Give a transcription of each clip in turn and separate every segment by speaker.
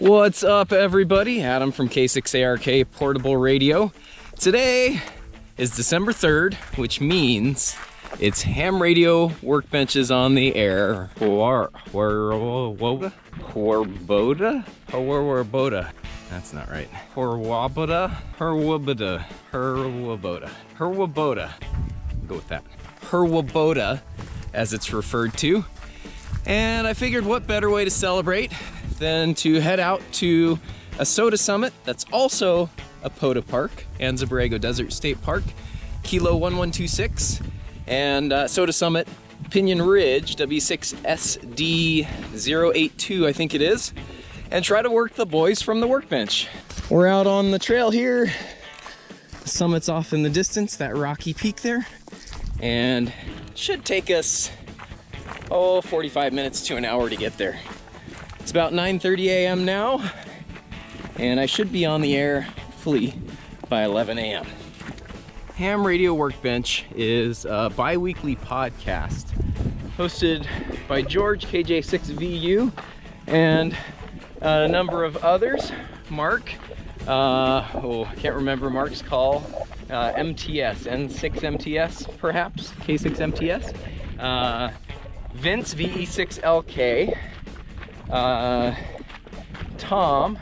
Speaker 1: What's up, everybody? Adam from K6ARK Portable Radio. Today is December 3rd, which means it's Ham Radio Workbenches on the air. HRWBOTA? That's not right. HRWBOTA. Go with that. HRWBOTA, as it's referred to. And I figured what better way to celebrate than to head out to a SOTA summit that's also a POTA park, Anza Borrego Desert State Park, Kilo 1126, and SOTA Summit, Pinion Ridge, W6SD082, I think it is, and try to work the boys from the workbench. We're out on the trail here. The summit's off in the distance, that rocky peak there, and it should take us 45 minutes to an hour to get there. It's about 9:30 a.m. now, and I should be on the air hopefully by 11 a.m. Ham Radio Workbench is a bi-weekly podcast hosted by George, KJ6VU, and a number of others. Mark, I can't remember Mark's call, MTS, N6MTS perhaps, K6MTS, Vince, VE6LK, Tom,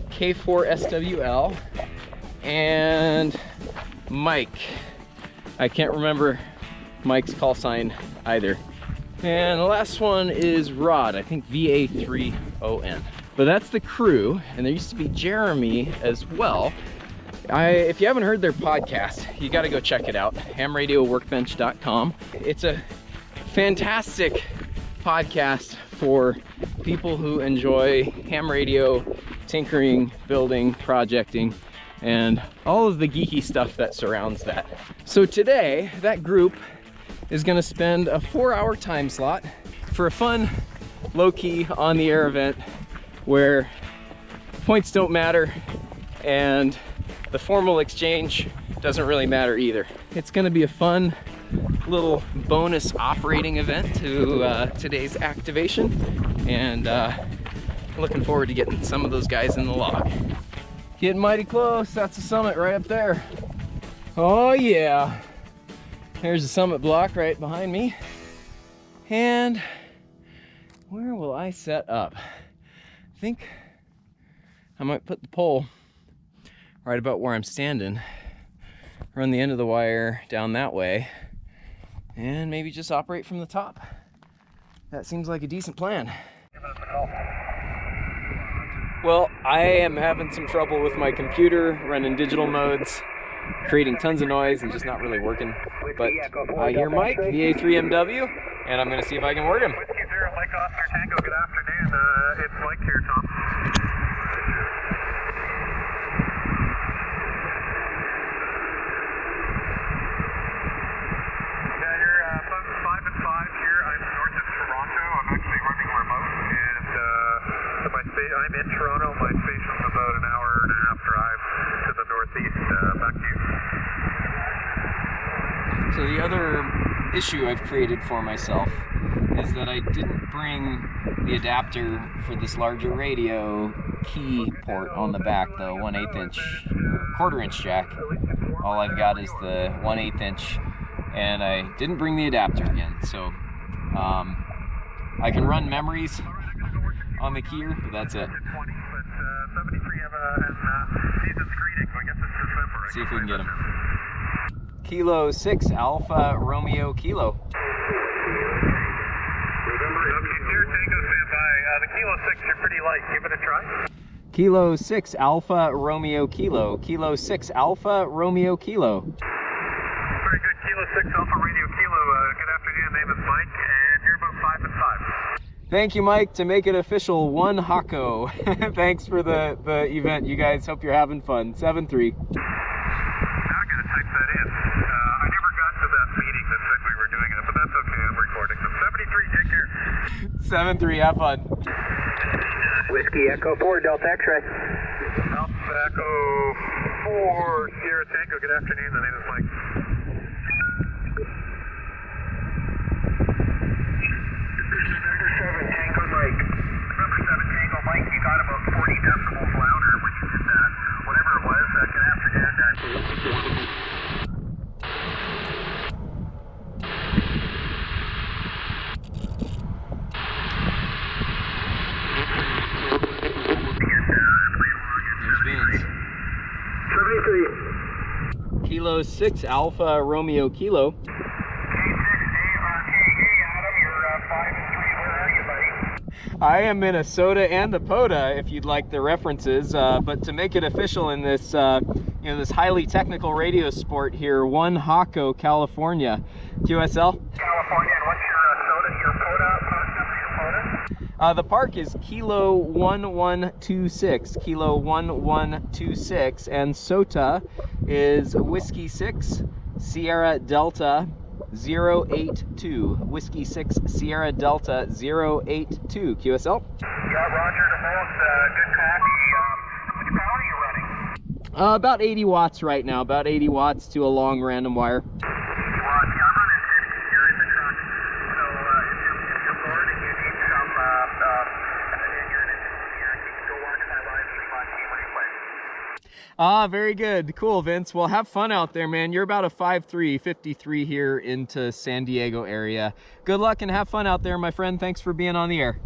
Speaker 1: K4SWL, and Mike. I can't remember Mike's call sign either. And the last one is Rod, I think VA3ON. But that's the crew, and there used to be Jeremy as well. If you haven't heard their podcast, you got to go check it out, hamradioworkbench.com. It's a fantastic podcast for people who enjoy ham radio, tinkering, building, projecting, and all of the geeky stuff that surrounds that. So today, that group is going to spend a 4-hour time slot for a fun, low-key, on-the-air event where points don't matter and the formal exchange doesn't really matter either. It's going to be a fun little bonus operating event to today's activation, and looking forward to getting some of those guys in the log. Getting mighty close. That's the summit right up there. Oh yeah, there's the summit block right behind me. And where will I set up? I think I might put the pole right about where I'm standing, run the end of the wire down that way, and maybe just operate from the top. That seems like a decent plan. Well, I am having some trouble with my computer, running digital modes, creating tons of noise and just not really working. But I hear Mike, VA3MW, and I'm gonna see if I can work him.
Speaker 2: Whiskey 0, Mike Oscar Tango, good afternoon. It's Mike here, Tom. I'm in Toronto. My station's about an hour and a half drive to the northeast. Back to you.
Speaker 1: So the other issue I've created for myself is that I didn't bring the adapter for this larger radio key port on the back, the 1/8 inch, quarter-inch jack. All I've got is the 1/8 inch, and I didn't bring the adapter again. So I can run memories on the keyer, but that's it. See if we can get him. Kilo 6 Alpha Romeo Kilo.
Speaker 2: Okay, Sierra Tango standby. The Kilo 6, you're pretty light. Give it a try.
Speaker 1: Kilo 6 Alpha Romeo Kilo. Kilo 6 Alpha Romeo Kilo.
Speaker 2: Very good. Kilo 6 Alpha Radio Kilo. Good afternoon. Name is Mike, and you're about 5 and 5.
Speaker 1: Thank you, Mike. To make it official, 1 Hako. Thanks for the event, you guys. Hope you're having fun. 7-3.
Speaker 2: Now I gotta type that in. I never got to that meeting that said we were doing it, but that's okay. I'm recording. So 73, take care.
Speaker 1: 7-3, have fun.
Speaker 3: Whiskey Echo 4, Delta X-ray.
Speaker 2: Alpha Echo 4, Sierra Tango. Good afternoon. The name is Mike. November 7 Tango Mike. November 7 Tango Mike. You got about
Speaker 3: 5-3.
Speaker 1: Kilo 6 Alpha Romeo Kilo.
Speaker 2: K6 Adam, you're 5-3. Where are you, buddy?
Speaker 1: I am in a SOTA and a POTA, if you'd like the references, but to make it official in this, this highly technical radio sport here, 1 Hako, California. QSL?
Speaker 2: California, and what's your SOTA, your POTA, park number, your POTA?
Speaker 1: The park is Kilo 1126, Kilo 1126, and SOTA is Whiskey 6, Sierra Delta 082, Whiskey 6, Sierra Delta 082, QSL?
Speaker 2: Yeah, roger to both. Good copy. How much power are you running?
Speaker 1: About 80 watts right now, about 80 watts to a long random wire.
Speaker 2: Well, I'm running 50 here in the truck, so if you're bored and you need some, and you're in a new gear, you can go watch my live stream on Team Replay.
Speaker 1: Very good. Cool, Vince. Well, have fun out there, man. You're about a 5'3", 53 here into San Diego area. Good luck and have fun out there, my friend. Thanks for being on the air.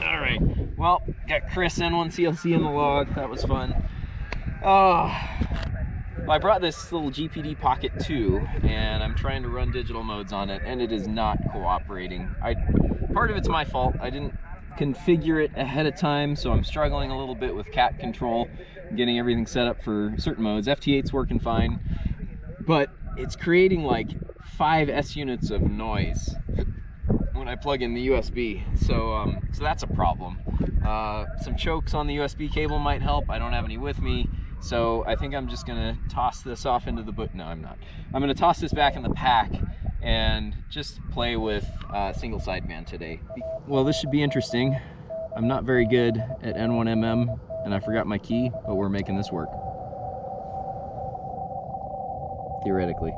Speaker 1: All right. Well, got Chris N1CLC in the log. That was fun. Well, I brought this little GPD Pocket 2, and I'm trying to run digital modes on it, and it is not cooperating. Part of it's my fault. I didn't configure it ahead of time, so I'm struggling a little bit with cat control, getting everything set up for certain modes. FT8's working fine, but it's creating like 5 S units of noise when I plug in the USB, so that's a problem. Some chokes on the USB cable might help. I don't have any with me, so I think I'm just gonna toss this off into the boot. No, I'm not. I'm gonna toss this back in the pack and just play with single sideband today. Well, this should be interesting. I'm not very good at N1MM, and I forgot my key, but we're making this work. Theoretically.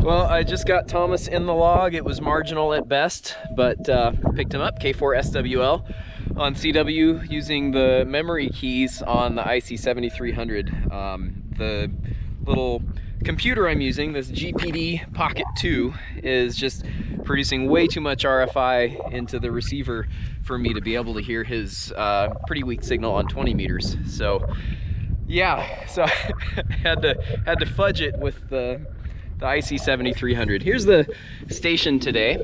Speaker 1: Well, I just got Thomas in the log. It was marginal at best, but picked him up, K4 SWL, on CW using the memory keys on the IC7300. The little computer I'm using, this GPD Pocket 2, is just producing way too much RFI into the receiver for me to be able to hear his pretty weak signal on 20 meters. So yeah, so I had to fudge it with the IC7300. Here's the station today.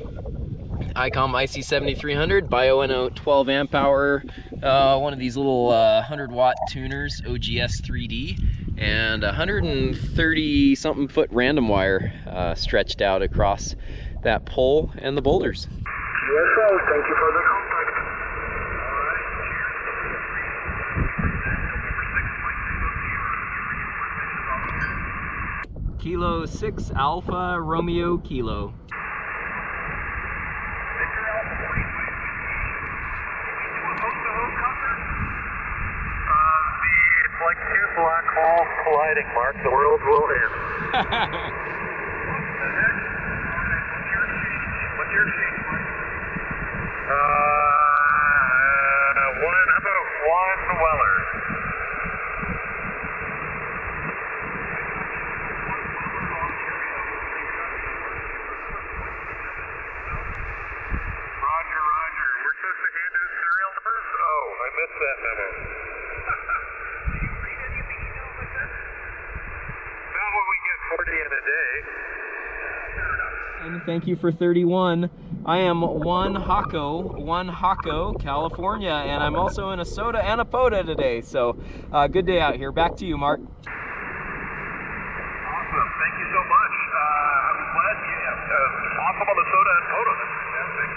Speaker 1: ICOM IC7300, BioNO 12 amp hour, one of these little 100 watt tuners, OGS 3D, and 130 something foot random wire stretched out across that pole and the boulders.
Speaker 2: USO, thank you for the contact.
Speaker 1: Kilo 6 Alpha Romeo Kilo.
Speaker 2: Like two black holes colliding, Mark. The world will end. What's your sheet? How about one Weller? Roger. We're supposed to hand in serial numbers? Oh, I missed that memo. Not when we get 40 in a day.
Speaker 1: And thank you for 31. I am one Hako, California, and I'm also in a SOTA and a POTA today. So good day out here. Back to you, Mark.
Speaker 2: Awesome. Thank you so much. I'm glad you awesome on the SOTA and POTA. That's fantastic.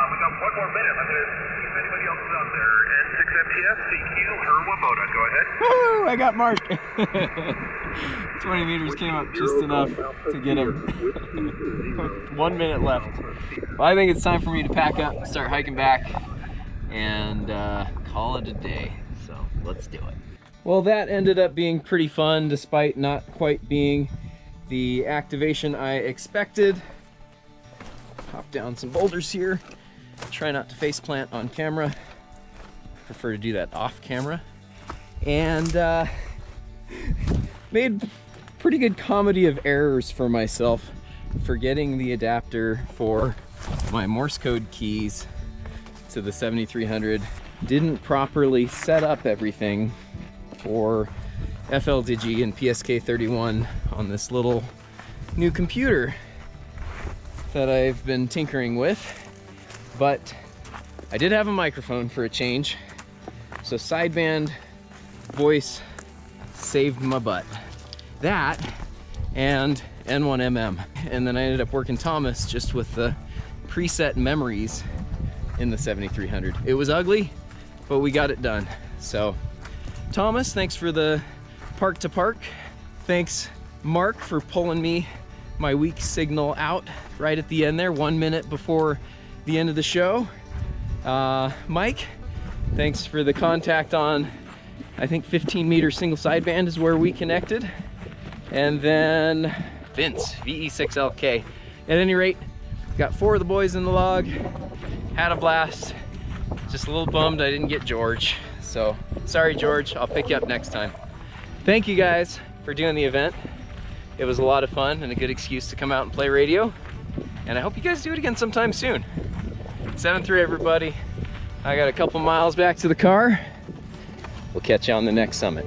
Speaker 2: We got one more minute. I'm going to see if anybody else is out there. N6MTS, CQ, HRWBOTA. Go ahead.
Speaker 1: Woo! I got Mark. 20 meters came up just enough to get him. 1 minute left. Well, I think it's time for me to pack up, start hiking back, and call it a day. So let's do it. Well, that ended up being pretty fun, despite not quite being the activation I expected. Hop down some boulders here. Try not to face plant on camera. Prefer to do that off camera. And made pretty good comedy of errors for myself, forgetting the adapter for my Morse code keys to the 7300. Didn't properly set up everything for FLDigi and PSK31 on this little new computer that I've been tinkering with, but I did have a microphone for a change, so sideband voice saved my butt. That and N1MM. And then I ended up working Thomas just with the preset memories in the 7300. It was ugly, but we got it done. So Thomas, thanks for the park to park. Thanks Mark for pulling me my weak signal out right at the end there, 1 minute before the end of the show. Mike, thanks for the contact on, I think 15 meter single sideband is where we connected. And then Vince, VE6LK. At any rate, got 4 of the boys in the log, had a blast. Just a little bummed I didn't get George. So sorry, George, I'll pick you up next time. Thank you guys for doing the event. It was a lot of fun and a good excuse to come out and play radio. And I hope you guys do it again sometime soon. 7-3 everybody. I got a couple miles back to the car. We'll catch you on the next summit.